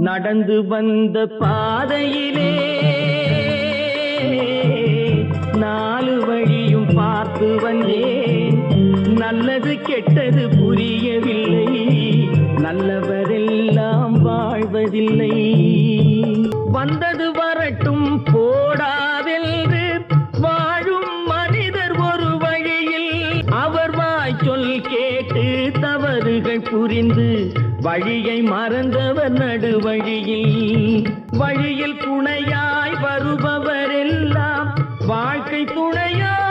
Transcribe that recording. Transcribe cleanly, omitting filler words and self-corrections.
நடந்து வந்த பாதையிலே நாலு வழியும் பார்த்து வந்தேன். நல்லது கெட்டது புரியவில்லை, நல்லவரெல்லாம் வாழ்வதில்லை. வந்தது வரட்டும் போடாதென்று வாழும் மனிதர் ஒரு வழியில், அவர் வாய் சொல் கேட்டு தவறுகள் புரிந்து வழியை மறந்தவர் நடுவழியில். வழியில் துணையாய் வருபவரெல்லாம் வாழ்க்கை துணையாய்